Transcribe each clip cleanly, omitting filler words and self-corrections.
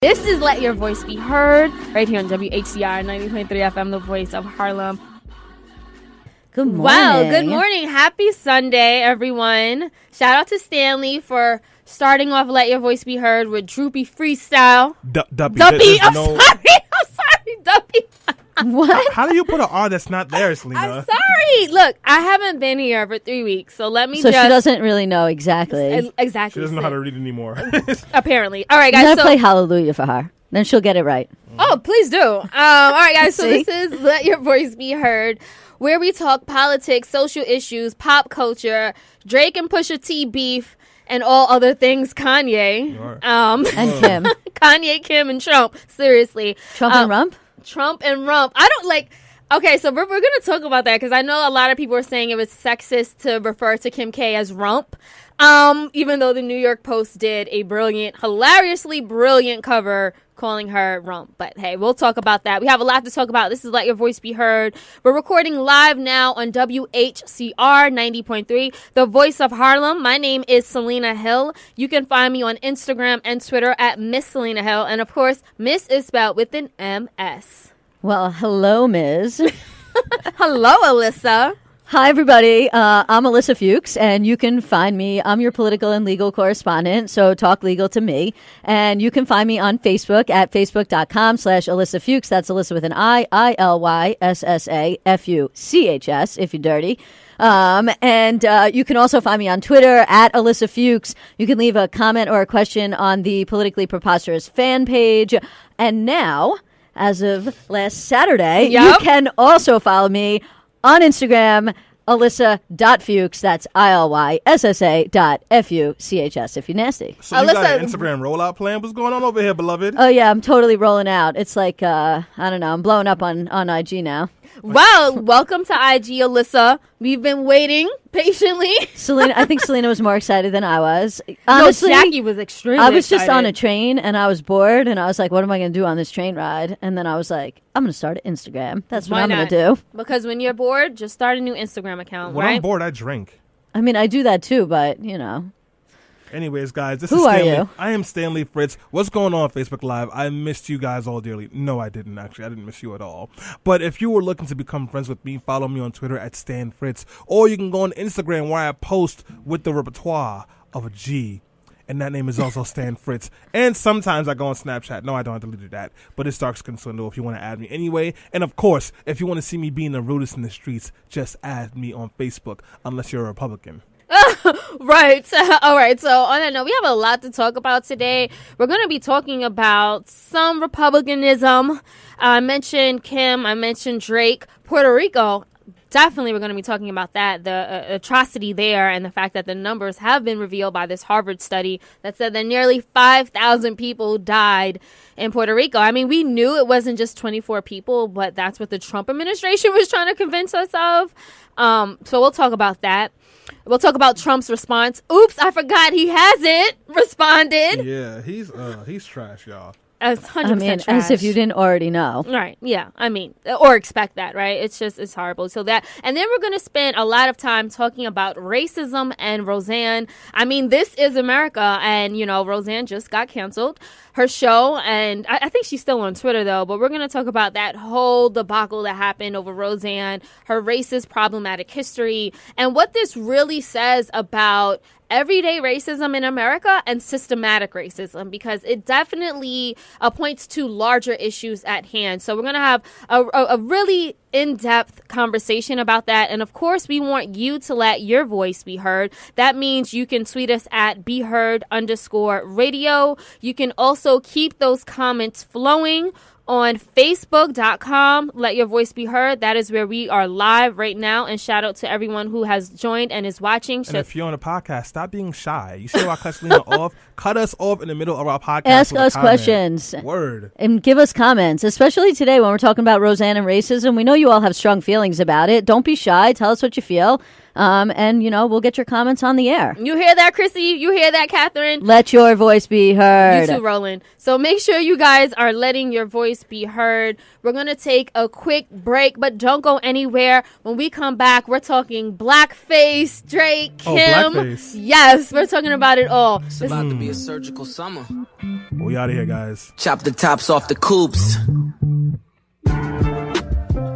This is Let Your Voice Be Heard, right here on WHCR 90.3 FM, the voice of Harlem. Good morning. Wow, good morning. Happy Sunday, everyone. Shout out to Stanley for starting off Let Your Voice Be Heard with Droopy Freestyle. Duppy. I'm sorry, Duppy. What? How do you put an R that's not there, Selena? I'm sorry. Look, I haven't been here for 3 weeks, so let me So she doesn't really know exactly. Exactly. She doesn't know how to read anymore. Apparently. All right, You guys. gotta play Hallelujah for her. Then she'll get it right. Oh, please do. All right, guys. So See? this is Let Your Voice Be Heard, where we talk politics, social issues, pop culture, Drake and Pusha T beef, and all other things Kanye. Sure. And Kim. Kanye, Kim, and Trump. Seriously. Trump and Rump? Trump and Rump. I don't like... Okay, so we're going to talk about that because I know a lot of people are saying it was sexist to refer to Kim K as Rump. Even though the New York Post did a brilliant, hilariously brilliant cover calling her Rump. But hey, we'll talk about that. We have a lot to talk about. This is Let Your Voice Be Heard. We're recording live now on WHCR 90.3, the voice of Harlem. My name is Selena Hill. You can find me on Instagram and Twitter at Miss Selena Hill. And of course, Miss is spelled with an M-S. Well, hello, Ms. Hello, Alyssa. Hi, everybody. I'm Alyssa Fuchs, and you can find me. I'm your political and legal correspondent, so talk legal to me. And you can find me on Facebook at facebook.com/Alyssa Fuchs. That's Alyssa with an I, ILYSSAFUCHS, if you're dirty. And you can also find me on Twitter at Alyssa Fuchs. You can leave a comment or a question on the Politically Preposterous fan page. And now, as of last Saturday, Yep. you can also follow me on Instagram, Alyssa.Fuchs. That's ILYSSA.FUCHS if you're nasty. So you got Alyssa- an Instagram rollout plan? What's going on over here, beloved? Oh, yeah, I'm totally rolling out. It's like, I don't know, I'm blowing up on IG now. Well, welcome to IG, Alyssa. We've been waiting patiently. I think Selena was more excited than I was. Honestly, no, Jackie was extremely I was just excited. on a train and I was bored and I was like, what am I going to do on this train ride? And then I was like, I'm going to start an Instagram. That's what Why I'm going not? to do. Because when you're bored, just start a new Instagram account, When right? I'm bored, I drink. I mean, I do that too, but, you know. Anyways, guys, this Who is are Stanley. you? I am Stanley Fritz. What's going on Facebook Live? I missed you guys all dearly. No, I didn't, actually. I didn't miss you at all. But if you were looking to become friends with me, follow me on Twitter at Stan Fritz. Or you can go on Instagram where I post with the repertoire of a G. And that name is also Stan Fritz. And sometimes I go on Snapchat. No, I don't. I deleted that. But it's Dark Skin Swindle if you want to add me anyway. And of course, if you want to see me being the rudest in the streets, just add me on Facebook, unless you're a Republican. Right. All right. So on that note, we have a lot to talk about today. We're going to be talking about some Republicanism. I mentioned Kim. I mentioned Drake. Puerto Rico. Definitely we're going to be talking about that, the atrocity there, and the fact that the numbers have been revealed by this Harvard study that said that nearly 5,000 people died in Puerto Rico. I mean, we knew it wasn't just 24 people, but that's what the Trump administration was trying to convince us of. So we'll talk about that. We'll talk about Trump's response. Oops, I forgot he hasn't responded. Yeah, he's trash, y'all. As 100% I mean, trash. as if you didn't already know. Right. Yeah. I mean, or expect that, right? It's horrible. So that, and then we're going to spend a lot of time talking about racism and Roseanne. I mean, this is America. And, you know, Roseanne just got canceled, her show. And I think she's still on Twitter, though. But we're going to talk about that whole debacle that happened over Roseanne, her racist, problematic history, and what this really says about everyday racism in America and systematic racism, because it definitely points to larger issues at hand. So we're going to have a really in-depth conversation about that. And of course, we want you to let your voice be heard. That means you can tweet us at BeHeard_radio. You can also keep those comments flowing on Facebook.com. Let your voice be heard. That is where we are live right now. And shout out to everyone who has joined and is watching. And if you're on a podcast, stop being shy. You see how I cut Selena off? Cut us off in the middle of our podcast. Ask with a us comment. questions. Word. And give us comments, especially today when we're talking about Roseanne and racism. We know you all have strong feelings about it. Don't be shy. Tell us what you feel. And, we'll get your comments on the air. You hear that, Chrissy? You hear that, Catherine? Let your voice be heard. You too, Roland. So make sure you guys are letting your voice be heard. We're going to take a quick break, but don't go anywhere. When we come back, we're talking blackface, Drake, Kim. Blackface. Yes, we're talking about it all. It's about to be a surgical summer. We out of here, guys. Chop the tops off the coupes.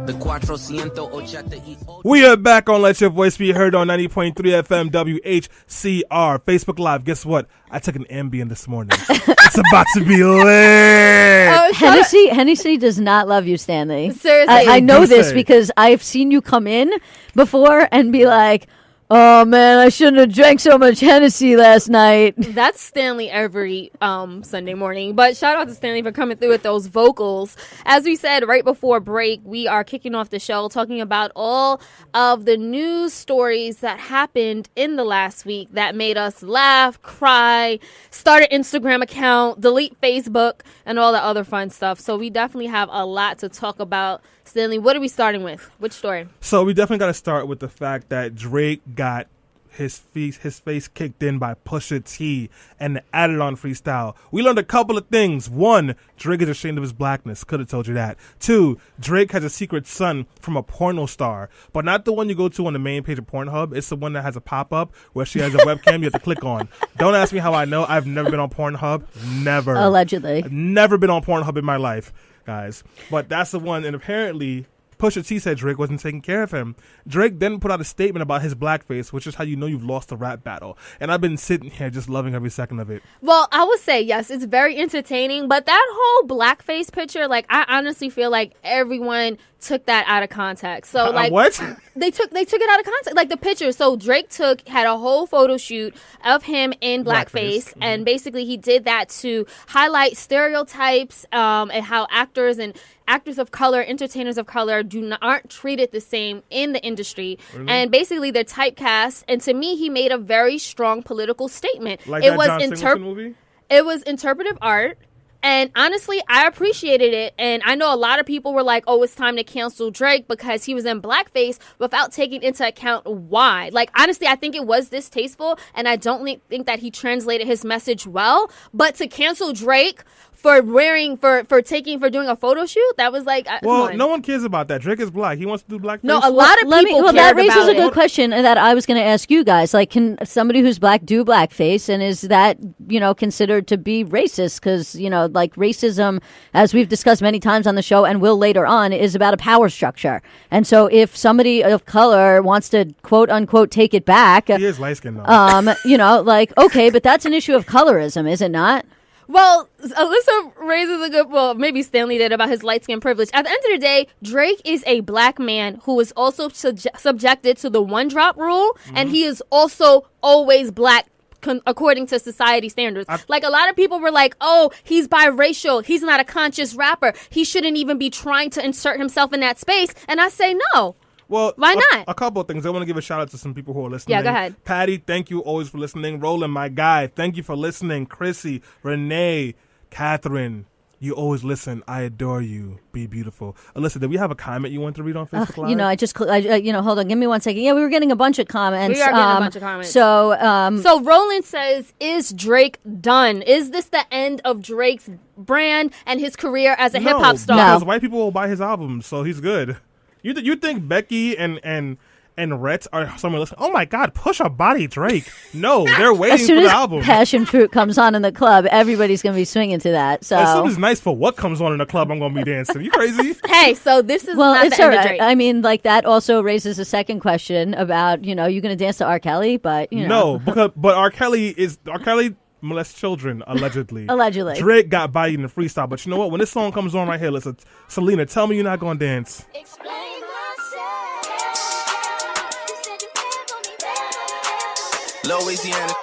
The Cuatrocientos ochenta y ocho. We are back on Let Your Voice Be Heard on 90.3 FM WHCR. Facebook Live. Guess what? I took an Ambien this morning. It's about to be lit. Hennessy does not love you, Stanley. Seriously. I know this Say. because I've seen you come in before and be like, oh, man, I shouldn't have drank so much Hennessy last night. That's Stanley every Sunday morning. But shout out to Stanley for coming through with those vocals. As we said right before break, we are kicking off the show talking about all of the news stories that happened in the last week that made us laugh, cry, start an Instagram account, delete Facebook, and all the other fun stuff. So we definitely have a lot to talk about. Stanley, what are we starting with? Which story? So we definitely got to start with the fact that Drake got his face kicked in by Pusha T and the Added On freestyle. We learned a couple of things. One, Drake is ashamed of his blackness. Could have told you that. Two, Drake has a secret son from a porno star, but not the one you go to on the main page of Pornhub. It's the one that has a pop-up where she has a webcam you have to click on. Don't ask me how I know. I've never been on Pornhub. Never. Allegedly. I've never been on Pornhub in my life, guys. But that's the one, and apparently Pusha T said Drake wasn't taking care of him. Drake then put out a statement about his blackface, which is how you know you've lost the rap battle. And I've been sitting here just loving every second of it. Well, I would say, yes, it's very entertaining. But that whole blackface picture, I honestly feel like everyone took that out of context. So, what? They took it out of context. The picture. So Drake had a whole photo shoot of him in blackface. Mm-hmm. And basically he did that to highlight stereotypes and how actors of color, entertainers of color aren't treated the same in the industry. Really? And basically they're typecast. And to me, he made a very strong political statement. Like that John Singleton movie? It was interpretive art. And honestly, I appreciated it. And I know a lot of people were like, oh, it's time to cancel Drake because he was in blackface without taking into account why. Honestly, I think it was distasteful. And I don't think that he translated his message well. But to cancel Drake for doing a photo shoot, that was well, no one cares about that. Drake is black. He wants to do blackface. No, a lot of people cared that raises about a good it. question that I was going to ask you guys. Can somebody who's black do blackface, and is that considered to be racist? Because racism, as we've discussed many times on the show and will later on, is about a power structure. And so if somebody of color wants to quote unquote take it back, he is light skinned though. Okay, but that's an issue of colorism, is it not? Well, Alyssa raises a good, maybe Stanley did, about his light skin privilege. At the end of the day, Drake is a black man who is also subjected to the one drop rule, and he is also always black according to society standards. A lot of people were like, oh, he's biracial. He's not a conscious rapper. He shouldn't even be trying to insert himself in that space. And I say no. Well, why not? A couple of things. I want to give a shout out to some people who are listening. Yeah, go ahead. Patty, thank you always for listening. Roland, my guy, thank you for listening. Chrissy, Renee, Catherine, you always listen. I adore you. Be beautiful. Alyssa, did we have a comment you want to read on Facebook Live? Hold on. Give me 1 second. Yeah, we were getting a bunch of comments. We are getting a bunch of comments. So Roland says, is Drake done? Is this the end of Drake's brand and his career as a hip hop star? No, because white people will buy his albums, so he's good. You think Becky and Rhett are someone listening? Oh my God, push a body Drake. No, they're waiting as soon for the as album. Passion Fruit comes on in the club, everybody's going to be swinging to that. So as soon as Nice for What comes on in the club, I'm going to be dancing. You crazy? Hey, so this is not it's the end all of right. Drake. I mean, that also raises a second question about, you're going to dance to R. Kelly, but, No, but R. Kelly molest children, allegedly. Allegedly. Drake got bodied in the freestyle, but you know what? When this song comes on right here, listen, Selena, tell me you're not going to dance. Explain myself. You said you cared for me better. Louisiana.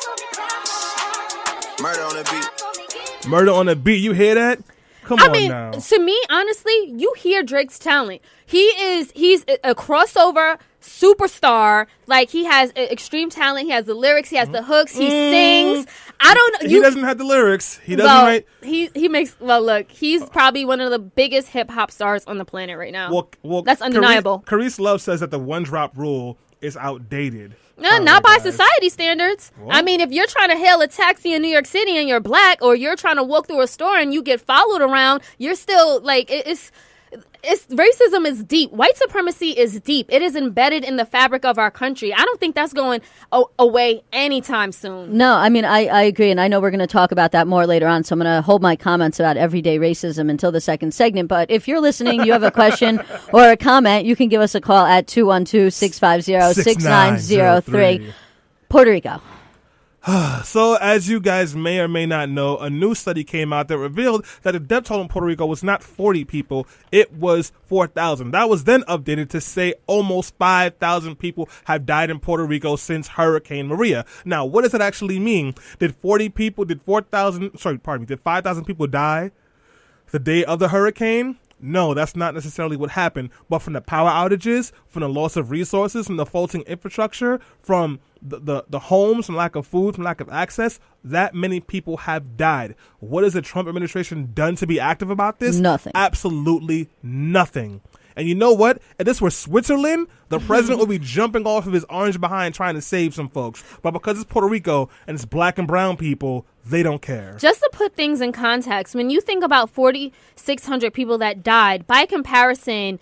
Murder on the beat. Murder on the beat. You hear that? Come on now. To me, honestly, you hear Drake's talent. He's a crossover superstar. He has extreme talent. He has the lyrics. He has the hooks. He sings. I don't know. He doesn't have the lyrics. He doesn't write. He makes. Well, look, he's probably one of the biggest hip hop stars on the planet right now. Well, that's undeniable. Carice Love says that the one drop rule is outdated. No, Sorry, not by guys. society standards. What? I mean, if you're trying to hail a taxi in New York City and you're black, or you're trying to walk through a store and you get followed around, you're still like it's racism is deep. White supremacy is deep. It is embedded in the fabric of our country. I don't think that's going away anytime soon. No, I mean, I agree. And I know we're going to talk about that more later on. So I'm going to hold my comments about everyday racism until the second segment. But if you're listening, you have a question or a comment, you can give us a call at 212-650-6903. Puerto Rico. So, as you guys may or may not know, a new study came out that revealed that the death toll in Puerto Rico was not 40 people, it was 4,000. That was then updated to say almost 5,000 people have died in Puerto Rico since Hurricane Maria. Now, what does that actually mean? Did 5,000 people die the day of the hurricane? No, that's not necessarily what happened. But from the power outages, from the loss of resources, from the faulting infrastructure, from the homes, from lack of food, from lack of access, that many people have died. What has the Trump administration done to be active about this? Nothing. Absolutely nothing. And you know what? If this were Switzerland, the president would be jumping off of his orange behind trying to save some folks. But because it's Puerto Rico and it's black and brown people, they don't care. Just to put things in context, when you think about 4,600 people that died, by comparison,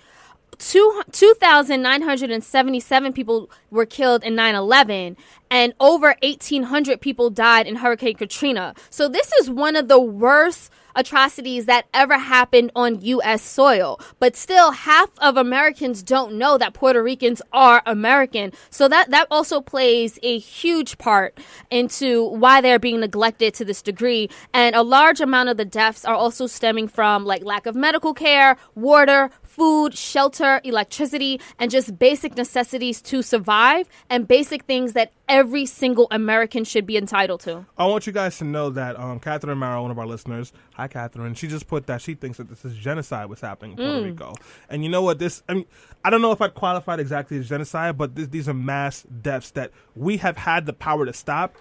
2,977 people were killed in 9/11, and over 1,800 people died in Hurricane Katrina. So this is one of the worst atrocities that ever happened on U.S. soil. But still, half of Americans don't know that Puerto Ricans are American. So that also plays a huge part into why they're being neglected to this degree. And a large amount of the deaths are also stemming from like lack of medical care, water, food, shelter, electricity, and just basic necessities to survive, and basic things that every single American should be entitled to. I want you guys to know that Catherine Marrow, one of our listeners, hi Catherine, she just put that she thinks that this is genocide what's happening in Puerto Rico. And you know what, I don't know if I'd qualify it exactly as genocide, but these are mass deaths that we have had the power to stop.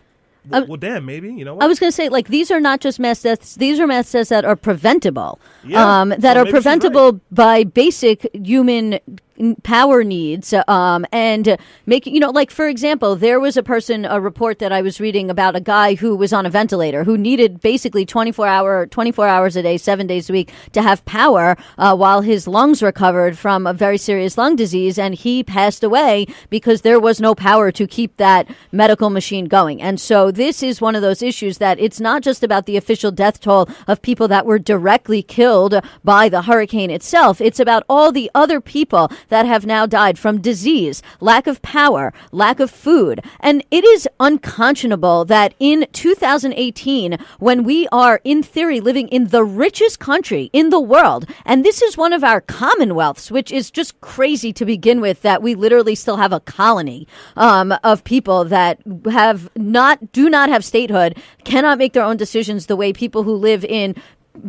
Well, damn, maybe, you know what? I was going to say, like, these are not just mass deaths. These are mass deaths that are preventable. Yeah. That are preventable by basic human power needs, and making, like, for example, there was a report that I was reading about a guy who was on a ventilator who needed basically 24 hours a day, 7 days a week to have power while his lungs recovered from a very serious lung disease, and he passed away because there was no power to keep that medical machine going. And so this is one of those issues that it's not just about the official death toll of people that were directly killed by the hurricane itself. It's about all the other people that have now died from disease, lack of power, lack of food. And it is unconscionable that in 2018, when we are in theory living in the richest country in the world, and this is one of our commonwealths, which is just crazy to begin with, that we literally still have a colony of people that do not have statehood, cannot make their own decisions the way people who live in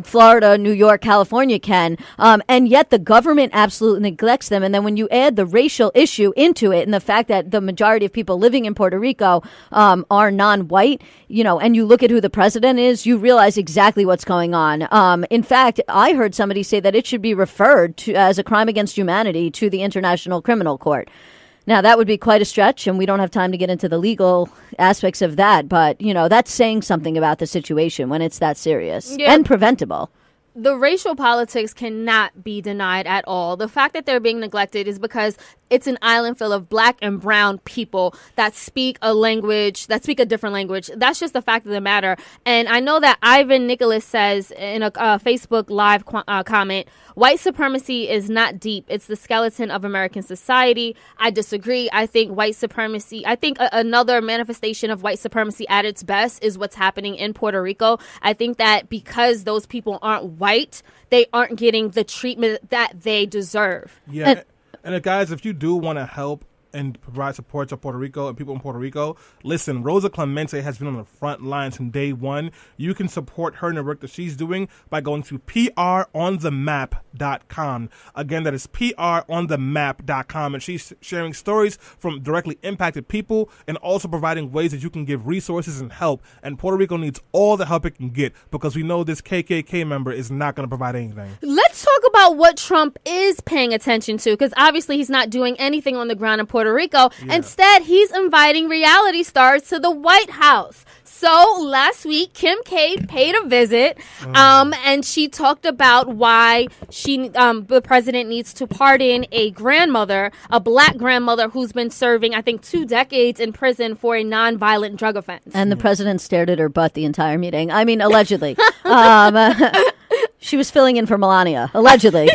Florida, New York, California can, and yet the government absolutely neglects them. And then when you add the racial issue into it and the fact that the majority of people living in Puerto Rico are non-white, and you look at who the president is, you realize exactly what's going on. In fact, I heard somebody say that it should be referred to as a crime against humanity to the International Criminal Court. Now, that would be quite a stretch, and we don't have time to get into the legal aspects of that. But, that's saying something about the situation when it's that serious and preventable. The racial politics cannot be denied at all. The fact that they're being neglected is because it's an island full of black and brown people that speak a different language. That's just the fact of the matter. And I know that Ivan Nicholas says in a Facebook Live comment, white supremacy is not deep. It's the skeleton of American society. I disagree. I think another manifestation of white supremacy at its best is what's happening in Puerto Rico. I think that because those people aren't white, they aren't getting the treatment that they deserve. Yeah. And guys, if you do want to help and provide support to Puerto Rico and people in Puerto Rico, listen, Rosa Clemente has been on the front lines from day one. You can support her and the work that she's doing by going to pronthemap.com. Again, that is pronthemap.com. And she's sharing stories from directly impacted people and also providing ways that you can give resources and help. And Puerto Rico needs all the help it can get because we know this KKK member is not going to provide anything. Let's let's talk about what Trump is paying attention to, because obviously he's not doing anything on the ground in Puerto Rico. Yeah. Instead, he's inviting reality stars to the White House. So last week, Kim K paid a visit, and she talked about why the president needs to pardon a grandmother, a black grandmother who's been serving, I think, 2 decades in prison for a nonviolent drug offense. And the president stared at her butt the entire meeting. I mean, allegedly. She was filling in for Melania, allegedly.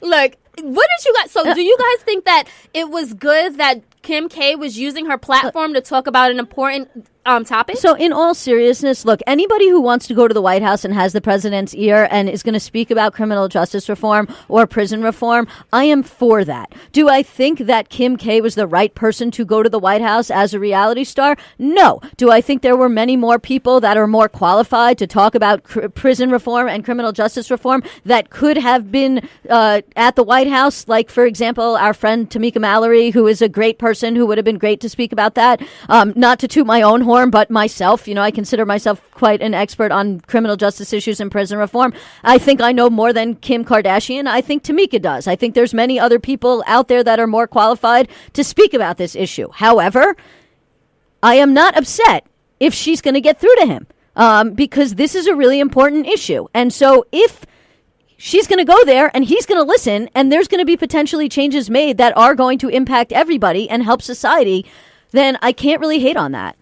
Look, what did you guys? So, do you guys think that it was good that Kim K was using her platform to talk about an important topic? So in all seriousness, look, anybody who wants to go to the White House and has the president's ear and is going to speak about criminal justice reform or prison reform, I am for that. Do I think that Kim K was the right person to go to the White House as a reality star? No. Do I think there were many more people that are more qualified to talk about prison reform and criminal justice reform that could have been at the White House? Like, for example, our friend Tamika Mallory, who is a great person who would have been great to speak about that. Not to toot my own horn, but myself, I consider myself quite an expert on criminal justice issues and prison reform. I think I know more than Kim Kardashian. I think Tamika does. I think there's many other people out there that are more qualified to speak about this issue. However, I am not upset if she's going to get through to him because this is a really important issue. And so if she's going to go there and he's going to listen and there's going to be potentially changes made that are going to impact everybody and help society, then I can't really hate on that.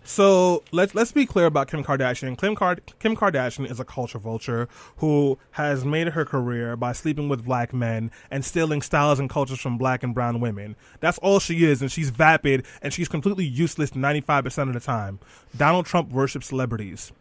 So let's be clear about Kim Kardashian. Kim Kardashian is a culture vulture who has made her career by sleeping with black men and stealing styles and cultures from black and brown women. That's all she is, and she's vapid, and she's completely useless 95% of the time. Donald Trump worships celebrities.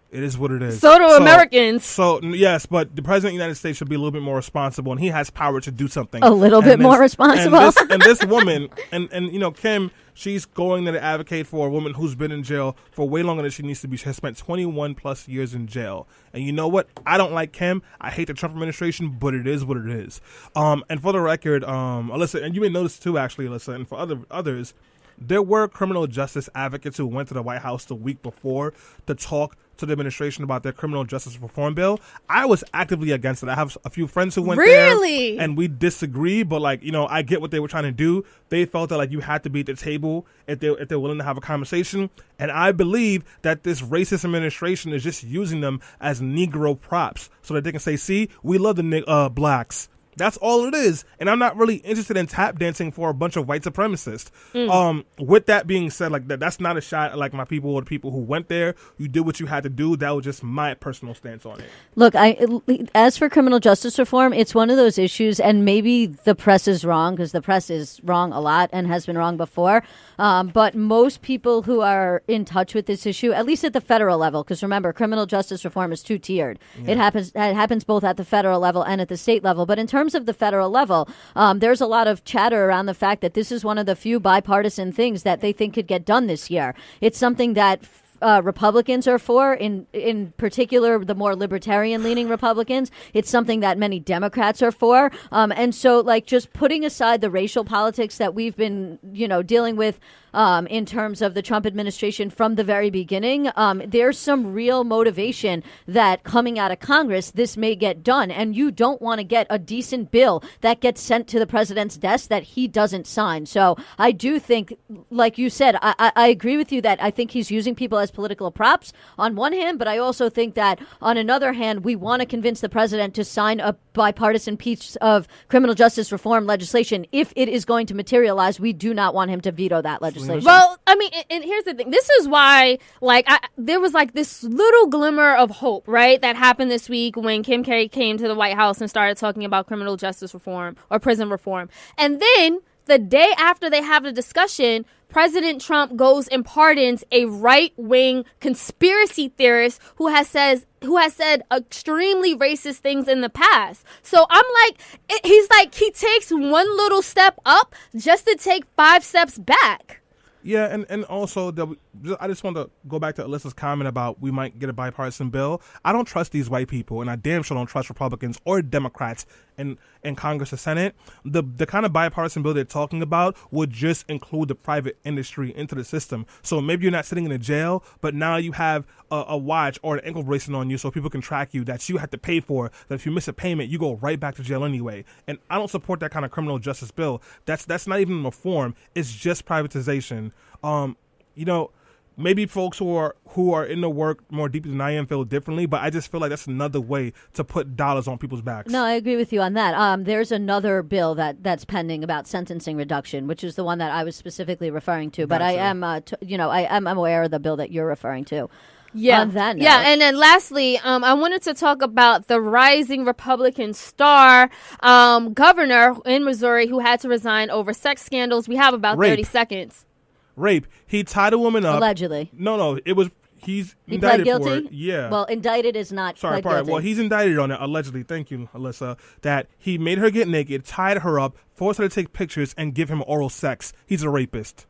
It is what it is. So do Americans. So, yes, but the president of the United States should be a little bit more responsible, and he has power to do something. A little bit more responsible. And this woman, and Kim, she's going there to advocate for a woman who's been in jail for way longer than she needs to be. She has spent 21 plus years in jail. And you know what? I don't like Kim. I hate the Trump administration, but it is what it is. And for the record, Alyssa, and you may notice too, actually, Alyssa, and for others, there were criminal justice advocates who went to the White House the week before to talk to the administration about their criminal justice reform bill. I was actively against it. I have a few friends who went there, and we disagree, but I get what they were trying to do. They felt that you had to be at the table if they're willing to have a conversation, and I believe that this racist administration is just using them as Negro props so that they can say, see, we love the blacks. That's all it is. And I'm not really interested in tap dancing for a bunch of white supremacists. With that being said, that's not a shot at my people or the people who went there. You did what you had to do. That was just my personal stance on it. Look, as for criminal justice reform, it's one of those issues, and maybe the press is wrong because the press is wrong a lot and has been wrong before. But most people who are in touch with this issue, at least at the federal level, because remember, criminal justice reform is two-tiered. Yeah. It happens both at the federal level and at the state level. But in terms of the federal level, there's a lot of chatter around the fact that this is one of the few bipartisan things that they think could get done this year. It's something that Republicans are for, in particular the more libertarian-leaning Republicans. It's something that many Democrats are for. And so, just putting aside the racial politics that we've been, dealing with in terms of the Trump administration from the very beginning, there's some real motivation that coming out of Congress, this may get done. And you don't want to get a decent bill that gets sent to the president's desk that he doesn't sign. So I do think, like you said, I agree with you that I think he's using people as political props on one hand, but I also think that on another hand, we want to convince the president to sign a bipartisan piece of criminal justice reform legislation. If it is going to materialize, we do not want him to veto that legislation. Well, I mean, and here's the thing. This is why, there was this little glimmer of hope, right, that happened this week when Kim K came to the White House and started talking about criminal justice reform or prison reform. And then the day after they have the discussion, President Trump goes and pardons a right-wing conspiracy theorist who has said extremely racist things in the past. So I'm he takes one little step up just to take 5 steps back. Yeah, and also I just want to go back to Alyssa's comment about we might get a bipartisan bill. I don't trust these white people, and I damn sure don't trust Republicans or Democrats in Congress or Senate. The kind of bipartisan bill they're talking about would just include the private industry into the system. So maybe you're not sitting in a jail, but now you have a watch or an ankle bracelet on you so people can track you that you have to pay for, that if you miss a payment, you go right back to jail anyway. And I don't support that kind of criminal justice bill. That's not even reform. It's just privatization. Maybe folks who are in the work more deeply than I am feel differently, but I just feel like that's another way to put dollars on people's backs. No, I agree with you on that. There's another bill that's pending about sentencing reduction, which is the one that I was specifically referring to. But I am, I'm aware of the bill that you're referring to. Yeah. On that note. Yeah, and then lastly, I wanted to talk about the rising Republican star governor in Missouri who had to resign over sex scandals. We have about 30 seconds. Rape. He tied a woman up. Allegedly. No, it was. He pled indicted guilty? for it. Yeah. Well, indicted is not. Sorry, pled guilty. Well, he's indicted on it allegedly. Thank you, Alyssa. That he made her get naked, tied her up, forced her to take pictures, and give him oral sex. He's a rapist.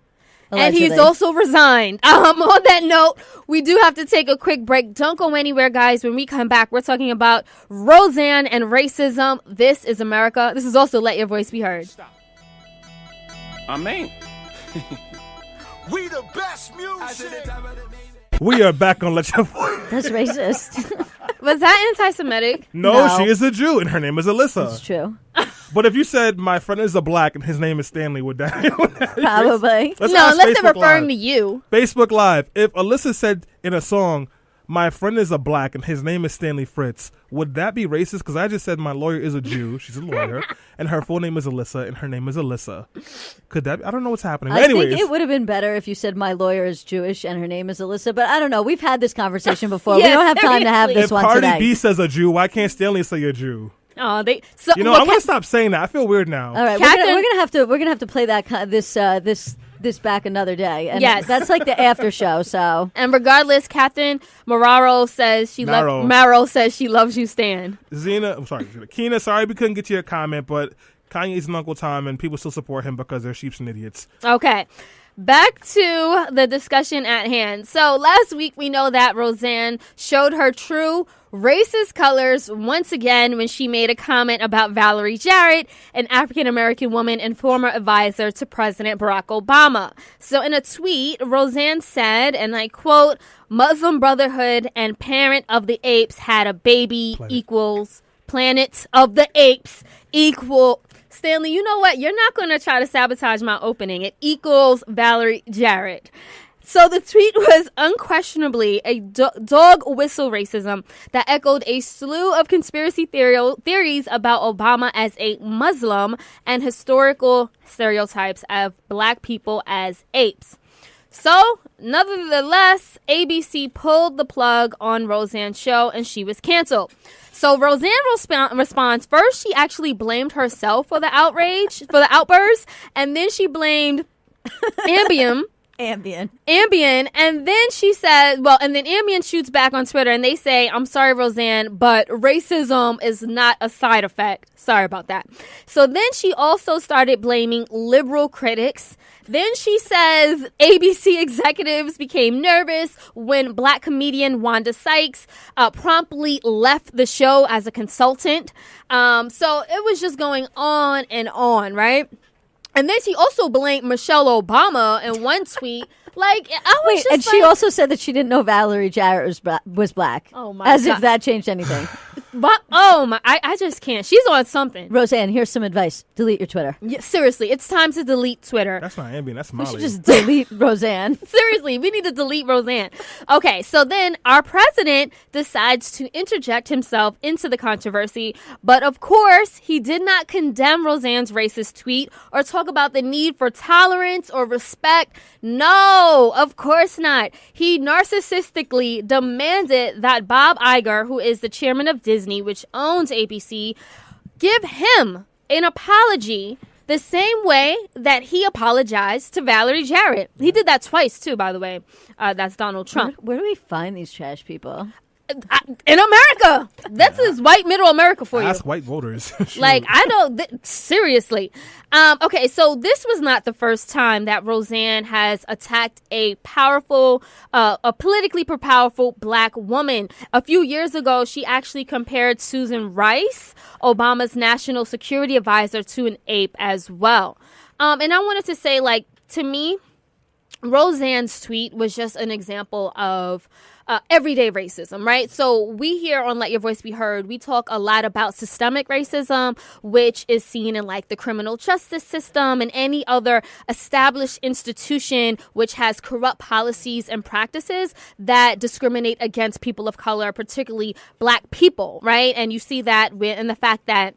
Allegedly. And he's also resigned. On that note, we do have to take a quick break. Don't go anywhere, guys. When we come back, we're talking about Roseanne and racism. This is America. This is also Let Your Voice Be Heard. Stop. I mean, we the best music. We are back on Let Your Voice. That's racist. Was that anti-Semitic? No, she is a Jew, and her name is Alyssa. It's true. But if you said my friend is a black and his name is Stanley, would that Probably. Let's No, ask unless they're Facebook referring Live. to you. Facebook Live. If Alyssa said in a song, my friend is a black and his name is Stanley Fritz, would that be racist? Because I just said my lawyer is a Jew. She's a lawyer. And her full name is Alyssa and her name is Alyssa. Could that be? I don't know what's happening. I Anyways. think it would have been better if you said my lawyer is Jewish and her name is Alyssa, but I don't know. We've had this conversation before. Yes, we don't have time to have seriously. this if one Cardi today. B says a Jew, why can't Stanley say a Jew? Oh, I'm I'm gonna stop saying that. I feel weird now. All right, Catherine- we're gonna have to play that this back another day. And Yes. that's like the after show. So And regardless, Catherine Marrero says she loves you, Stan. Keena, sorry we couldn't get to your comment, but Kanye's an Uncle Tom and people still support him because they're sheeps and idiots. Okay. Back to the discussion at hand. So last week we know that Roseanne showed her true racist colors once again when she made a comment about Valerie Jarrett, an African-American woman and former advisor to President Barack Obama. So in a tweet, Roseanne said, and I quote, Muslim Brotherhood and Parent of the Apes had a baby equals Planet of the Apes equal... Stanley, you know what? You're not going to try to sabotage my opening. It equals Valerie Jarrett. So the tweet was unquestionably a dog whistle racism that echoed a slew of conspiracy theories about Obama as a Muslim and historical stereotypes of black people as apes. So, nevertheless, ABC pulled the plug on Roseanne's show and she was canceled. So Roseanne responds, first she actually blamed herself for the outrage, for the outburst, and then she blamed Ambien, and then she said, and then Ambien shoots back on Twitter and they say, I'm sorry, Roseanne, but racism is not a side effect. Sorry about that. So then she also started blaming liberal critics. Then she says ABC executives became nervous when black comedian Wanda Sykes promptly left the show as a consultant. So it was just going on and on, right? And then she also blamed Michelle Obama in one tweet. Like, I was just she also said that she didn't know Valerie Jarrett was black. Oh, my As God. if that changed anything. But, I just can't. She's on something. Roseanne, here's some advice. Delete your Twitter. Yeah, seriously, it's time to delete Twitter. That's not Ambien, that's We Molly. should just delete Roseanne. Seriously, we need to delete Roseanne. Okay, so then our president decides to interject himself into the controversy. But of course, he did not condemn Roseanne's racist tweet or talk about the need for tolerance or respect. No, of course not. He narcissistically demanded that Bob Iger, who is the chairman of Disney, which owns ABC, give him an apology the same way that he apologized to Valerie Jarrett. He did that twice, too, by the way. That's Donald Trump. Where do we find these trash people? in America. This is white middle America for you. Ask white voters. Like, I don't, seriously. Okay, so this was not the first time that Roseanne has attacked a politically powerful black woman. A few years ago, she actually compared Susan Rice, Obama's national security advisor, to an ape as well. And I wanted to say, like, to me, Roseanne's tweet was just an example of everyday racism, right? So we here on Let Your Voice Be Heard, we talk a lot about systemic racism, which is seen in like the criminal justice system and any other established institution which has corrupt policies and practices that discriminate against people of color, particularly black people, right? And you see that in the fact that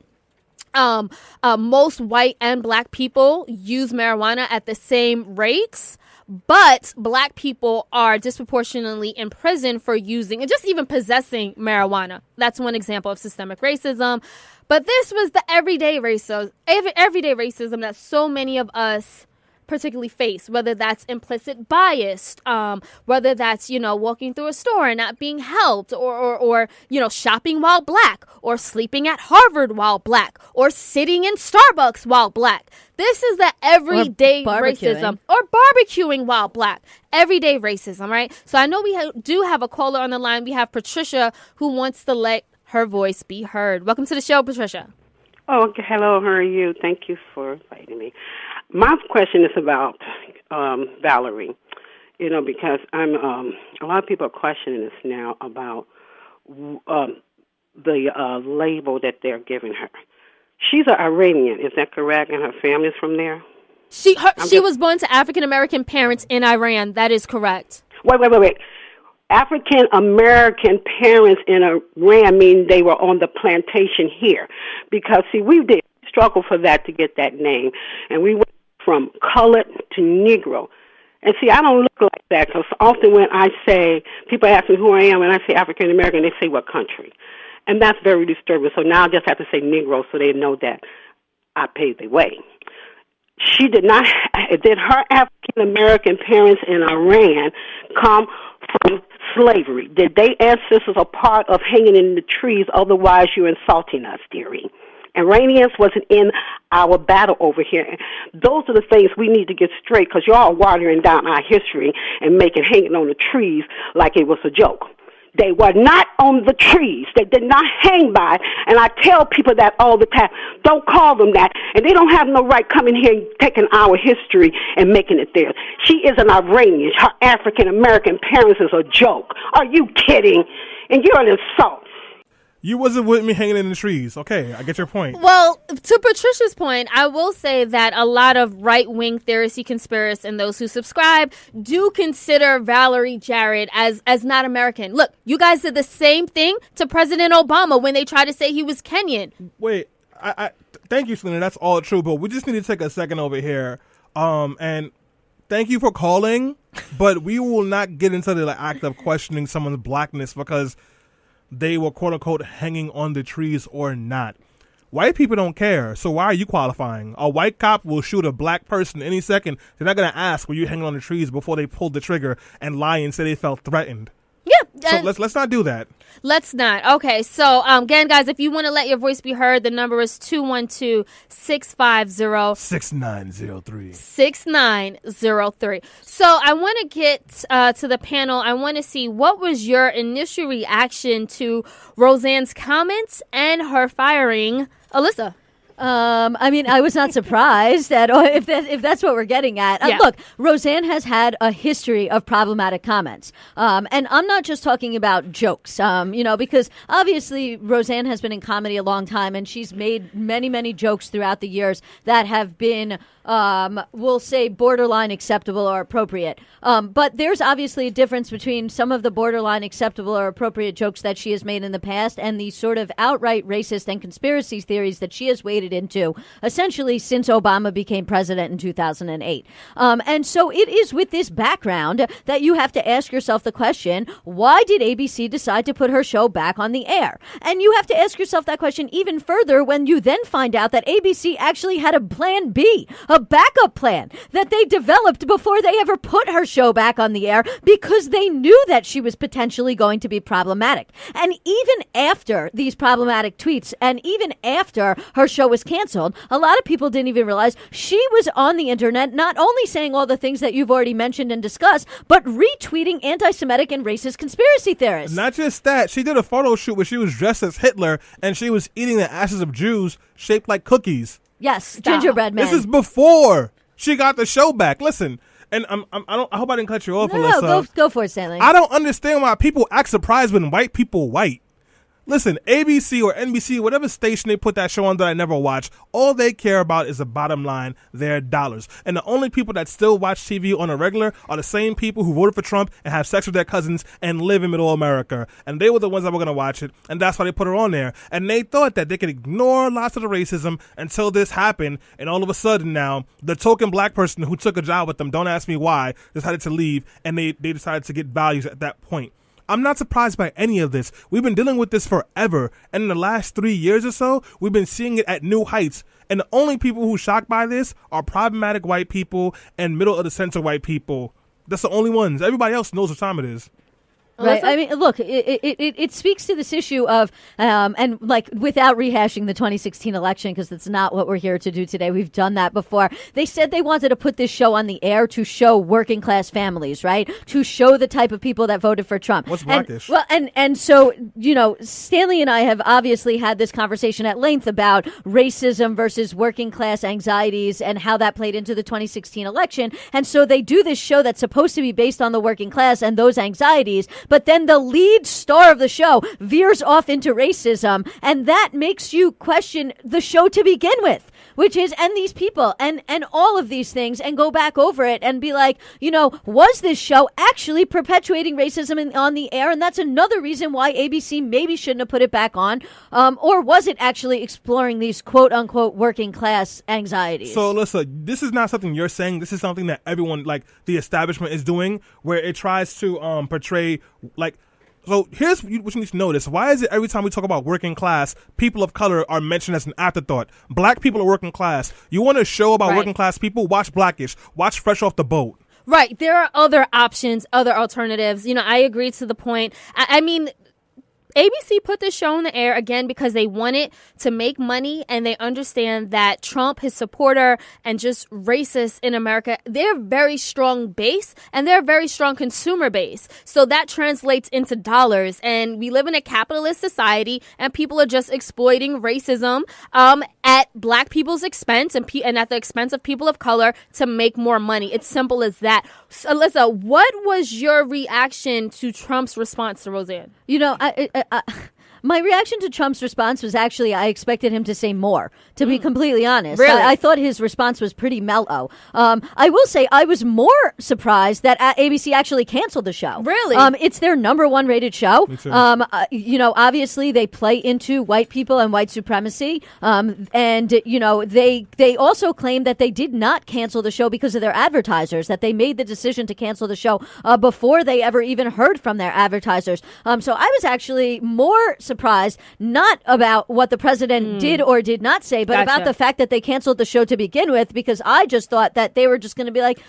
most white and black people use marijuana at the same rates, but black people are disproportionately in prison for using and just even possessing marijuana. That's one example of systemic racism. But this was the everyday racism that so many of us particularly face, whether that's implicit bias, whether that's, walking through a store and not being helped, or shopping while black, or sleeping at Harvard while black, or sitting in Starbucks while black. This is the everyday racism, or barbecuing while black. Everyday racism, right? So I know we do have a caller on the line. We have Patricia, who wants to let her voice be heard. Welcome to the show, Patricia. Oh, okay. Hello. How are you? Thank you for inviting me. My question is about Valerie, because I'm a lot of people are questioning this now about the label that they're giving her. She's an Iranian, is that correct? And her family's from there? She was born to African-American parents in Iran. That is correct. Wait. African-American parents in Iran mean they were on the plantation here. Because, see, we did struggle for that to get that name. And we went from colored to Negro. And see, I don't look like that because often when I say, people ask me who I am, and I say African-American, they say what country. And that's very disturbing. So now I just have to say Negro so they know that I paved the way. She did not, did her African-American parents in Iran come from slavery? Did their ancestors a part of hanging in the trees? Otherwise, you're insulting us, dearie. Iranians wasn't in our battle over here. Those are the things we need to get straight because y'all are watering down our history and making hanging on the trees like it was a joke. They were not on the trees. They did not hang by. And I tell people that all the time. Don't call them that. And they don't have no right coming here and taking our history and making it theirs. She is an Iranian. Her African-American parents is a joke. Are you kidding? And you're an insult. You wasn't with me hanging in the trees. Okay, I get your point. Well, to Patricia's point, I will say that a lot of right-wing theorists, conspiracists, and those who subscribe do consider Valerie Jarrett as not American. Look, you guys did the same thing to President Obama when they tried to say he was Kenyan. Wait, I thank you, Selena. That's all true, but we just need to take a second over here. And thank you for calling, but we will not get into the act of questioning someone's blackness because they were quote-unquote hanging on the trees or not. White people don't care, so why are you qualifying? A white cop will shoot a black person any second. They're not going to ask were you hanging on the trees before they pulled the trigger and lie and say they felt threatened. Yeah. So let's not do that. Let's not. Okay, so again, guys, if you want to let your voice be heard, the number is 212-650-6903. 6903. So I want to get to the panel. I want to see what was your initial reaction to Roseanne's comments and her firing Alyssa. I mean, I was not surprised at all if that's what we're getting at. Yeah. Look, Roseanne has had a history of problematic comments. And I'm not just talking about jokes, because obviously Roseanne has been in comedy a long time and she's made many, many jokes throughout the years that have been, we'll say, borderline acceptable or appropriate. But there's obviously a difference between some of the borderline acceptable or appropriate jokes that she has made in the past and the sort of outright racist and conspiracy theories that she has waded perpetuated into essentially since Obama became president in 2008. And so it is with this background that you have to ask yourself the question, why did ABC decide to put her show back on the air? And you have to ask yourself that question even further when you then find out that ABC actually had a plan B, a backup plan that they developed before they ever put her show back on the air because they knew that she was potentially going to be problematic. And even after these problematic tweets and even after her show was canceled, a lot of people didn't even realize she was on the internet not only saying all the things that you've already mentioned and discussed, but retweeting anti-Semitic and racist conspiracy theorists. Not just that, she did a photo shoot where she was dressed as Hitler and she was eating the ashes of Jews shaped like cookies. Yes, gingerbread man. This is before she got the show back. Listen, and I hope I didn't cut you off, Alyssa. No, go for it, Stanley. I don't understand why people act surprised when white people white. Listen, ABC or NBC, whatever station they put that show on that I never watch, all they care about is the bottom line, their dollars. And the only people that still watch TV on a regular are the same people who voted for Trump and have sex with their cousins and live in middle America. And they were the ones that were going to watch it, and that's why they put her on there. And they thought that they could ignore lots of the racism until this happened, and all of a sudden now, the token black person who took a job with them, don't ask me why, decided to leave, and they decided to get values at that point. I'm not surprised by any of this. We've been dealing with this forever. And in the last 3 years or so, we've been seeing it at new heights. And the only people who are shocked by this are problematic white people and middle of the center white people. That's the only ones. Everybody else knows what time it is. Right. I mean, look, it speaks to this issue of, and like without rehashing the 2016 election, because that's not what we're here to do today. We've done that before. They said they wanted to put this show on the air to show working class families, right? To show the type of people that voted for Trump. What's blackish? And so, you know, Stanley and I have obviously had this conversation at length about racism versus working class anxieties and how that played into the 2016 election. And so they do this show that's supposed to be based on the working class and those anxieties. But then the lead star of the show veers off into racism, and that makes you question the show to begin with, which is, and these people, and all of these things, and go back over it and be like, you know, was this show actually perpetuating racism on the air? And that's another reason why ABC maybe shouldn't have put it back on. Or was it actually exploring these quote-unquote working class anxieties? So, listen, this is not something you're saying. This is something that everyone, like the establishment, is doing, where it tries to portray, like, so here's what you need to notice. Why is it every time we talk about working class, people of color are mentioned as an afterthought? Black people are working class. You want a show about working class people? Watch Blackish. Watch Fresh Off the Boat. Right. There are other options, other alternatives. You know, I agree to the point. I mean, ABC put this show on the air, again, because they wanted to make money, and they understand that Trump, his supporter, and just racists in America, they're a very strong base, and they're a very strong consumer base. So that translates into dollars, and we live in a capitalist society, and people are just exploiting racism at black people's expense and at the expense of people of color to make more money. It's simple as that. So, Alyssa, what was your reaction to Trump's response to Roseanne? You know, my reaction to Trump's response was actually I expected him to say more, to be completely honest. Really? I thought his response was pretty mellow. I will say I was more surprised that ABC actually canceled the show. Really? It's their number one rated show. Me too. You know, obviously they play into white people and white supremacy. And, you know, they also claim that they did not cancel the show because of their advertisers, that they made the decision to cancel the show before they ever even heard from their advertisers. So I was actually more surprised, not about what the president did or did not say, but about the fact that they canceled the show to begin with, because I just thought that they were just going to be like,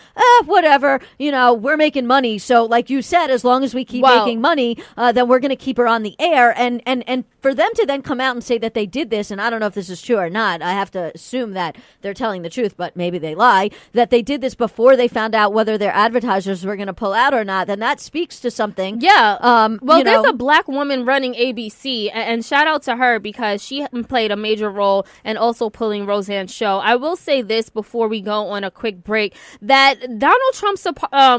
whatever, you know, we're making money. So like you said, as long as we keep making money, then we're going to keep her on the air. And for them to then come out and say that they did this, and I don't know if this is true or not, I have to assume that they're telling the truth, but maybe they lie, that they did this before they found out whether their advertisers were going to pull out or not, then that speaks to something. Yeah. Well, there's know, a black woman running ABC, and shout out to her because she played a major role in also pulling Roseanne's show. I will say this before we go on a quick break, that Donald Trump's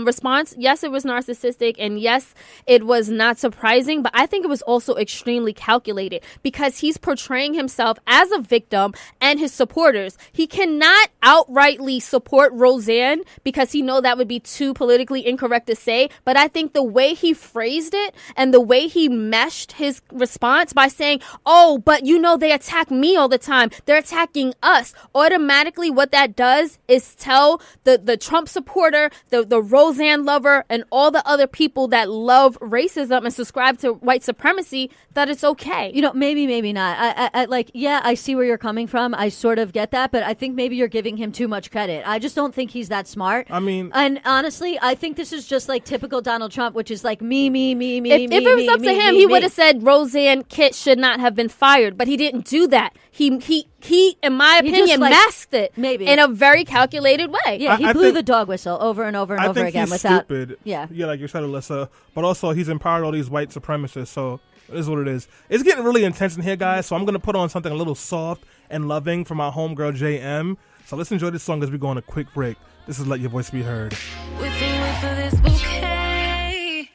response, yes, it was narcissistic, and yes, it was not surprising, but I think it was also extremely calculated because he's portraying himself as a victim and his supporters. He cannot outrightly support Roseanne because he know that would be too politically incorrect to say, but I think the way he phrased it and the way he meshed his response response by saying, oh, but they attack me all the time. They're attacking us. Automatically, what that does is tell the Trump supporter, the Roseanne lover, and all the other people that love racism and subscribe to white supremacy that it's okay. Maybe not. I see where you're coming from. I sort of get that, but I think maybe you're giving him too much credit. I just don't think he's that smart. I mean, and honestly, I think this is just like typical Donald Trump, which is like me. If it was up to him, he would have said Roseanne Kitt should not have been fired, but he didn't do that. He in my opinion, masked it maybe in a very calculated way. Yeah, he blew the dog whistle over and over and over again he's without. Stupid. Yeah, like you said, Alyssa. But also, he's empowered all these white supremacists. So it is what it is. It's getting really intense in here, guys. So I'm gonna put on something a little soft and loving for my homegirl JM. So let's enjoy this song as we go on a quick break. This is Let Your Voice Be Heard. With this bouquet,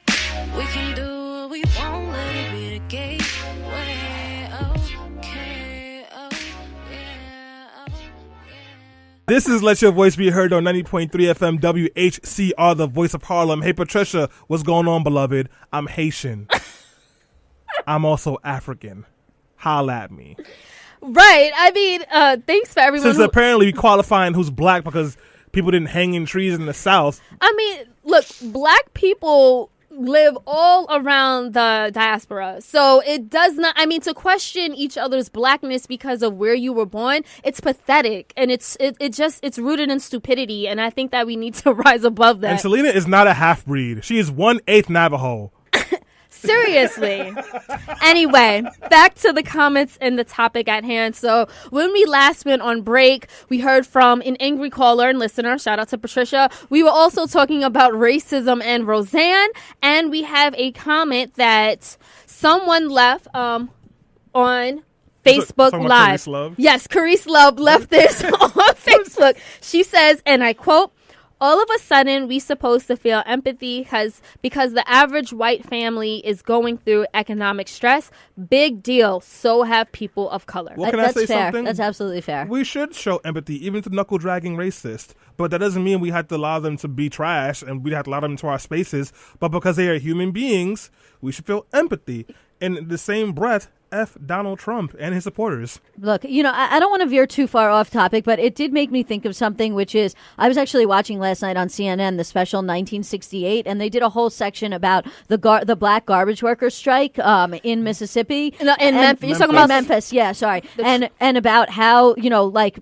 we can do what we want, let it be the gateway. Okay, oh yeah, This is Let Your Voice Be Heard on 90.3 FM WHCR, the voice of Harlem. Hey, Patricia, what's going on, beloved? I'm Haitian. I'm also African. Holla at me. Right. I mean, thanks for everyone. Since apparently we qualifying who's black because people didn't hang in trees in the South. I mean, look, black people live all around the diaspora. So it does not, to question each other's blackness because of where you were born, it's pathetic. And it's rooted in stupidity. And I think that we need to rise above that. And Selena is not a half-breed. She is 1/8 Navajo. Seriously. Anyway, back to the comments and the topic at hand. So when we last went on break, we heard from an angry caller and listener. Shout out to Patricia. We were also talking about racism and Roseanne. And we have a comment that someone left on Facebook Live. Carice Love? Yes, Carice Love left this on Facebook. She says, and I quote, all of a sudden, we supposed to feel empathy because the average white family is going through economic stress. Big deal. So have people of color. Well, can That's I say fair. something? That's absolutely fair. We should show empathy, even to knuckle-dragging racists. But that doesn't mean we have to allow them to be trash and we have to allow them into our spaces. But because they are human beings, we should feel empathy. In the same breath, F Donald Trump and his supporters. Look, I don't want to veer too far off topic, but it did make me think of something, which is I was actually watching last night on CNN the special 1968, and they did a whole section about the black garbage workers strike in Mississippi. In Memphis. You're talking about Memphis, yeah, sorry. And about how,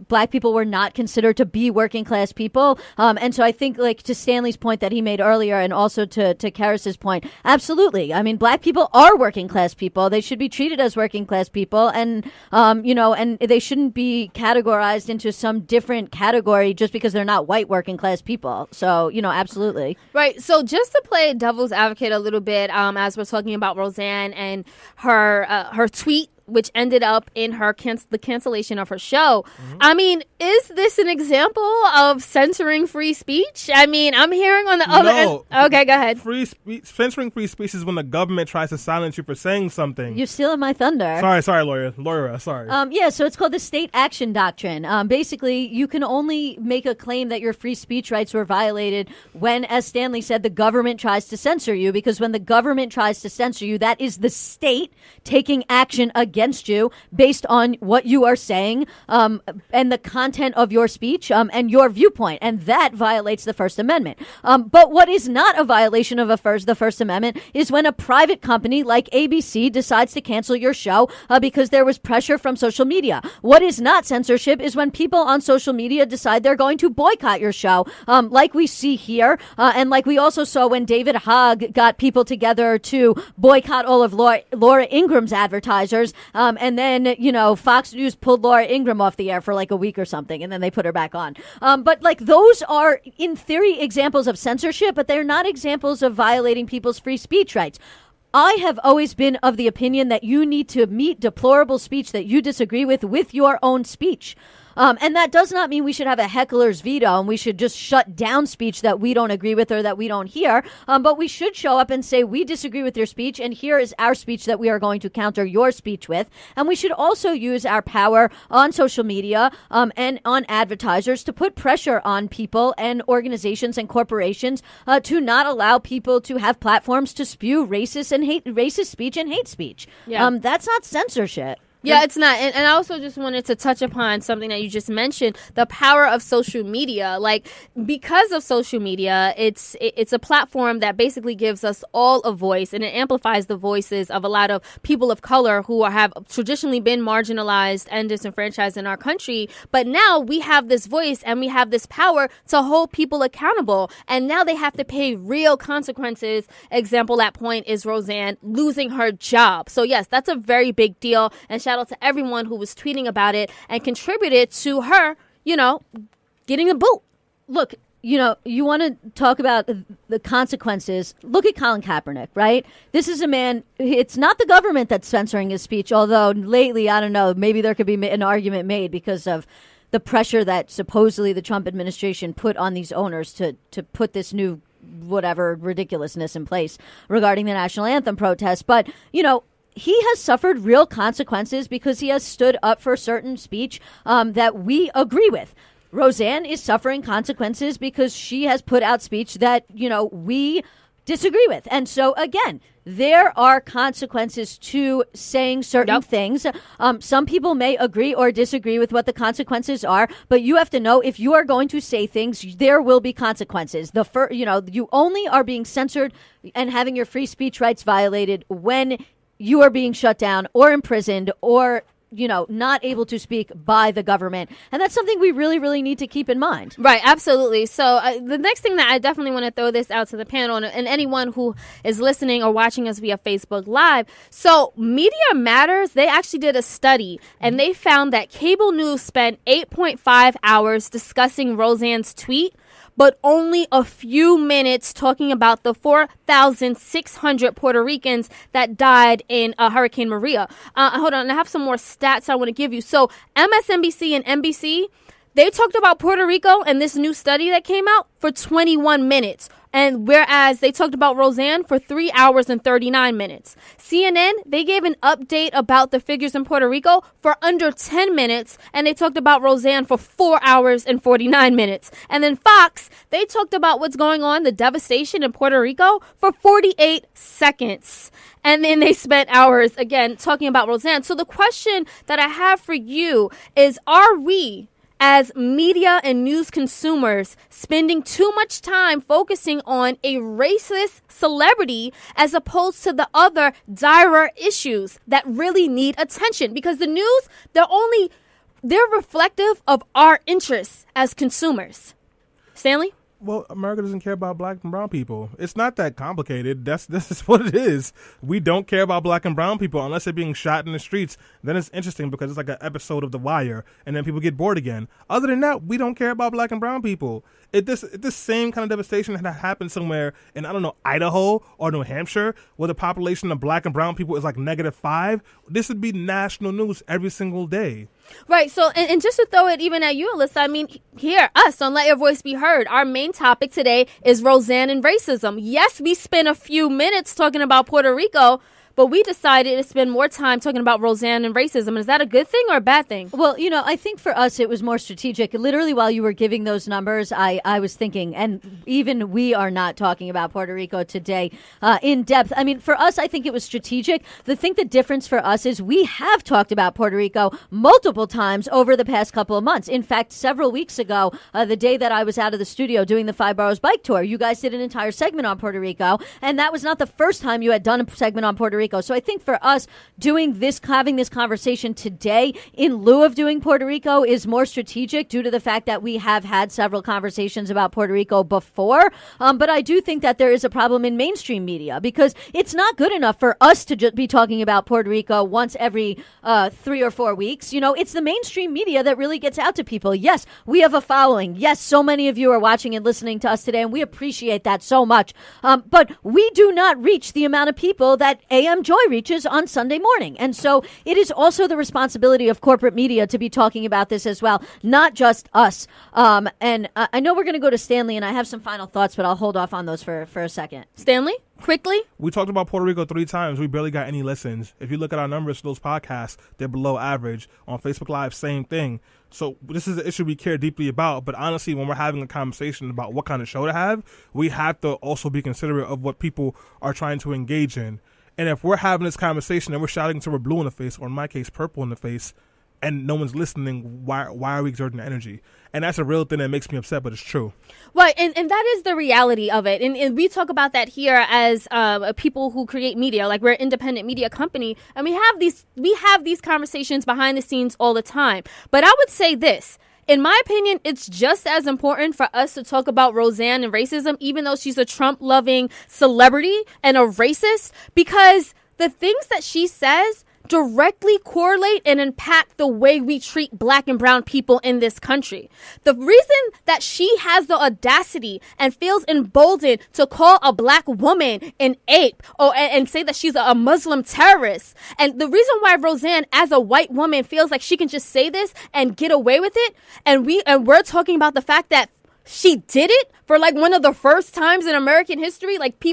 black people were not considered to be working class people. And so I think, to Stanley's point that he made earlier and also to Karis's point, absolutely. I mean, black people are working class people. They should be treated as working class people, and and they shouldn't be categorized into some different category just because they're not white working class people. So absolutely right. So just to play devil's advocate a little bit, as we're talking about Roseanne and her tweet, which ended up in the cancellation of her show. Mm-hmm. I mean, is this an example of censoring free speech? I mean, I'm hearing on the other end. Okay, go ahead. Censoring free speech is when the government tries to silence you for saying something. You're stealing my thunder. Sorry, Laura, sorry. So it's called the state action doctrine. Basically, you can only make a claim that your free speech rights were violated when, as Stanley said, the government tries to censor you, because when the government tries to censor you, that is the state taking action against you based on what you are saying and the content of your speech and your viewpoint, and that violates the First Amendment. But what is not a violation of the First Amendment is when a private company like ABC decides to cancel your show because there was pressure from social media. What is not censorship is when people on social media decide they're going to boycott your show, like we see here, and like we also saw when David Hogg got people together to boycott all of Laura Ingram's advertisers. And then, Fox News pulled Laura Ingraham off the air for like a week or something, and then they put her back on. But those are, in theory, examples of censorship, but they're not examples of violating people's free speech rights. I have always been of the opinion that you need to meet deplorable speech that you disagree with your own speech. And that does not mean we should have a heckler's veto and we should just shut down speech that we don't agree with or that we don't hear. But we should show up and say, we disagree with your speech, and here is our speech that we are going to counter your speech with. And we should also use our power on social media and on advertisers to put pressure on people and organizations and corporations to not allow people to have platforms to spew racist speech and hate speech. Yeah. That's not censorship. Yeah, it's not. And I also just wanted to touch upon something that you just mentioned, the power of social media. Like, because of social media, it's a platform that basically gives us all a voice, and it amplifies the voices of a lot of people of color who have traditionally been marginalized and disenfranchised in our country. But now we have this voice and we have this power to hold people accountable. And now they have to pay real consequences. Example at point is Roseanne losing her job. So yes, that's a very big deal. And shout out to everyone who was tweeting about it and contributed to her, getting a boot. Look, you want to talk about the consequences. Look at Colin Kaepernick, right? This is a man, it's not the government that's censoring his speech, although lately, I don't know, maybe there could be an argument made because of the pressure that supposedly the Trump administration put on these owners to put this new whatever ridiculousness in place regarding the national anthem protest. But, he has suffered real consequences because he has stood up for certain speech that we agree with. Roseanne is suffering consequences because she has put out speech that, we disagree with. And so, again, there are consequences to saying certain things. Some people may agree or disagree with what the consequences are, but you have to know if you are going to say things, there will be consequences. You only are being censored and having your free speech rights violated when you are being shut down or imprisoned or, not able to speak by the government. And that's something we really, really need to keep in mind. Right, absolutely. So the next thing that I definitely want to throw this out to the panel and anyone who is listening or watching us via Facebook Live. So Media Matters, they actually did a study and they found that cable news spent 8.5 hours discussing Roseanne's tweet, but only a few minutes talking about the 4,600 Puerto Ricans that died in Hurricane Maria. Hold on, I have some more stats I want to give you. So MSNBC and NBC, they talked about Puerto Rico and this new study that came out for 21 minutes. And whereas they talked about Roseanne for 3 hours and 39 minutes. CNN, they gave an update about the figures in Puerto Rico for under 10 minutes. And they talked about Roseanne for 4 hours and 49 minutes. And then Fox, they talked about what's going on, the devastation in Puerto Rico, for 48 seconds. And then they spent hours, again, talking about Roseanne. So the question that I have for you is, are we, as media and news consumers, spending too much time focusing on a racist celebrity as opposed to the other direr issues that really need attention? Because the news, they're reflective of our interests as consumers. Stanley? Well, America doesn't care about black and brown people. It's not that complicated. This is what it is. We don't care about black and brown people unless they're being shot in the streets. Then it's interesting because it's like an episode of The Wire, and then people get bored again. Other than that, we don't care about black and brown people. This same kind of devastation that happened somewhere in, I don't know, Idaho or New Hampshire, where the population of black and brown people is like -5. This would be national news every single day. Right. So, and just to throw it even at you, Alyssa, I mean, here, us on Let Your Voice Be Heard, our main topic today is Roseanne and racism. Yes, we spent a few minutes talking about Puerto Rico, but we decided to spend more time talking about Roseanne and racism. Is that a good thing or a bad thing? Well, I think for us it was more strategic. Literally, while you were giving those numbers, I was thinking, and even we are not talking about Puerto Rico today in depth. I mean, for us, I think it was strategic. The difference for us is we have talked about Puerto Rico multiple times over the past couple of months. In fact, several weeks ago, the day that I was out of the studio doing the 5 Boroughs Bike Tour, you guys did an entire segment on Puerto Rico, and that was not the first time you had done a segment on Puerto Rico. So I think for us, having this conversation today in lieu of doing Puerto Rico is more strategic due to the fact that we have had several conversations about Puerto Rico before. But I do think that there is a problem in mainstream media because it's not good enough for us to just be talking about Puerto Rico once every 3 or 4 weeks. It's the mainstream media that really gets out to people. Yes, we have a following. Yes, so many of you are watching and listening to us today, and we appreciate that so much. But we do not reach the amount of people that p.m. joy reaches on Sunday morning. And so it is also the responsibility of corporate media to be talking about this as well, not just us. And I know we're going to go to Stanley, and I have some final thoughts, but I'll hold off on those for a second. Stanley, quickly. We talked about Puerto Rico 3 times. We barely got any listens. If you look at our numbers for those podcasts, they're below average. On Facebook Live, same thing. So this is an issue we care deeply about. But honestly, when we're having a conversation about what kind of show to have, we have to also be considerate of what people are trying to engage in. And if we're having this conversation and we're shouting to we're blue in the face, or in my case, purple in the face, and no one's listening, why are we exerting energy? And that's a real thing that makes me upset, but it's true. Right, and that is the reality of it. And we talk about that here as people who create media, like we're an independent media company, and we have these conversations behind the scenes all the time. But I would say this. In my opinion, it's just as important for us to talk about Roseanne and racism, even though she's a Trump-loving celebrity and a racist, because the things that she says directly correlate and impact the way we treat black and brown people in this country. The reason that she has the audacity and feels emboldened to call a black woman an ape and say that she's a Muslim terrorist, and the reason why Roseanne as a white woman feels like she can just say this and get away with it, and we're talking about the fact that she did it for like one of the first times in American history. Like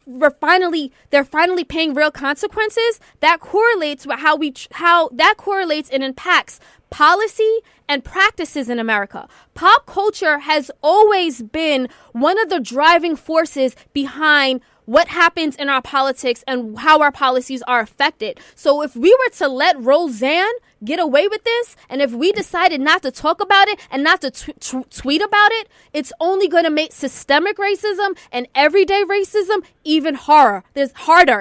they're finally paying real consequences. That correlates with how that correlates and impacts policy and practices in America. Pop culture has always been one of the driving forces behind what happens in our politics and how our policies are affected. So if we were to let Roseanne get away with this, and if we decided not to talk about it and not to tweet about it, it's only going to make systemic racism and everyday racism even harder.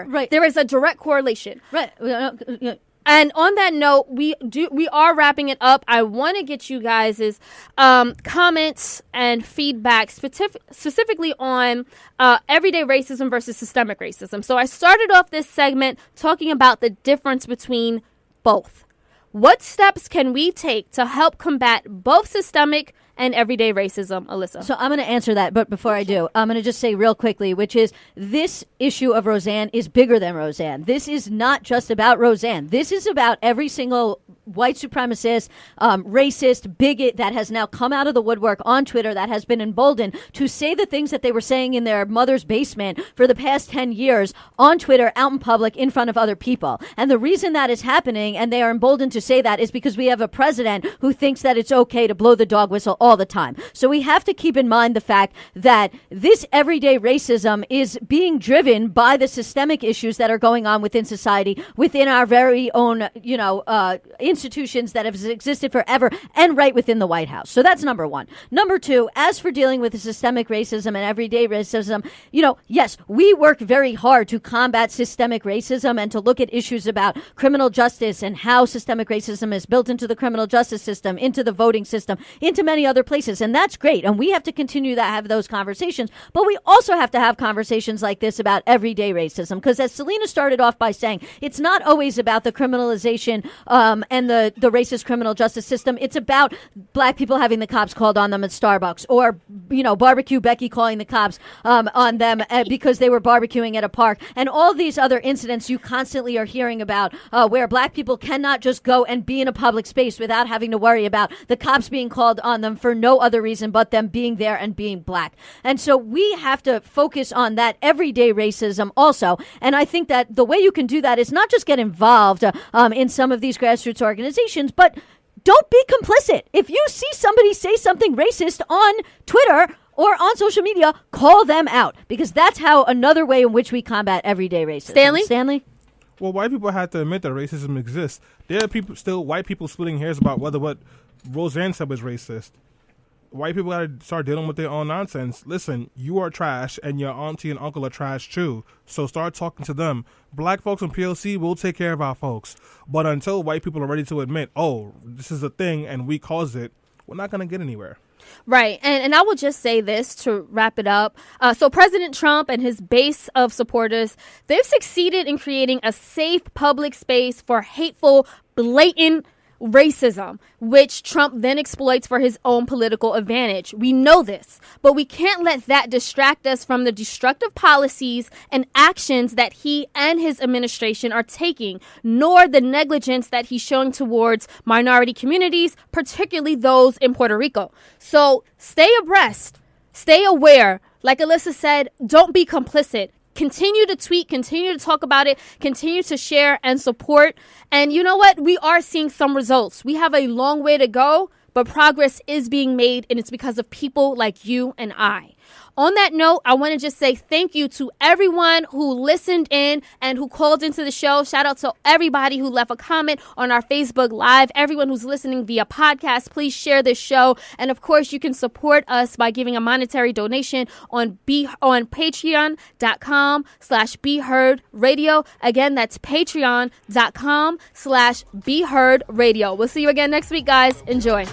Right. There is a direct correlation. Right. And on that note, we are wrapping it up. I want to get you guys' comments and feedback specifically on everyday racism versus systemic racism. So I started off this segment talking about the difference between both. What steps can we take to help combat both systemic and everyday racism, Alyssa? So I'm going to answer that, but before I do, I'm going to just say real quickly, which is this issue of Roseanne is bigger than Roseanne. This is not just about Roseanne. This is about every single white supremacist, racist, bigot that has now come out of the woodwork on Twitter, that has been emboldened to say the things that they were saying in their mother's basement for the past 10 years on Twitter, out in public, in front of other people. And the reason that is happening, and they are emboldened to say that, is because we have a president who thinks that it's okay to blow the dog whistle all the time. So we have to keep in mind the fact that this everyday racism is being driven by the systemic issues that are going on within society, within our very own, institutions that have existed forever, and right within the White House. So that's number one. Number two, as for dealing with the systemic racism and everyday racism, yes, we work very hard to combat systemic racism and to look at issues about criminal justice and how systemic racism is built into the criminal justice system, into the voting system, into many other places. And that's great. And we have to continue to have those conversations. But we also have to have conversations like this about everyday racism. Because as Selena started off by saying, it's not always about the criminalization and the racist criminal justice system. It's about black people having the cops called on them at Starbucks, or, Barbecue Becky calling the cops on them because they were barbecuing at a park, and all these other incidents you constantly are hearing about where black people cannot just go and be in a public space without having to worry about the cops being called on them for no other reason but them being there and being black. And so we have to focus on that everyday racism also. And I think that the way you can do that is not just get involved in some of these grassroots organizations, but don't be complicit. If you see somebody say something racist on Twitter or on social media, call them out, because that's how another way in which we combat everyday racism. Stanley? Well, white people have to admit that racism exists. There are white people splitting hairs about whether what Roseanne said was racist. White people got to start dealing with their own nonsense. Listen, you are trash, and your auntie and uncle are trash too. So start talking to them. Black folks in POC will take care of our folks. But until white people are ready to admit, oh, this is a thing and we caused it, we're not going to get anywhere. Right. And I will just say this to wrap it up. So President Trump and his base of supporters, they've succeeded in creating a safe public space for hateful, blatant racism, which Trump then exploits for his own political advantage. We know this, but we can't let that distract us from the destructive policies and actions that he and his administration are taking, nor the negligence that he's showing towards minority communities, particularly those in Puerto Rico. So stay abreast, stay aware. Like Alyssa said, don't be complicit. Continue to tweet, continue to talk about it, continue to share and support. And you know what? We are seeing some results. We have a long way to go, but progress is being made, and it's because of people like you and I. On that note, I want to just say thank you to everyone who listened in and who called into the show. Shout out to everybody who left a comment on our Facebook Live. Everyone who's listening via podcast, please share this show. And of course, you can support us by giving a monetary donation on patreon.com/BeHeardRadio. Again, that's patreon.com/BeHeardRadio. We'll see you again next week, guys. Enjoy.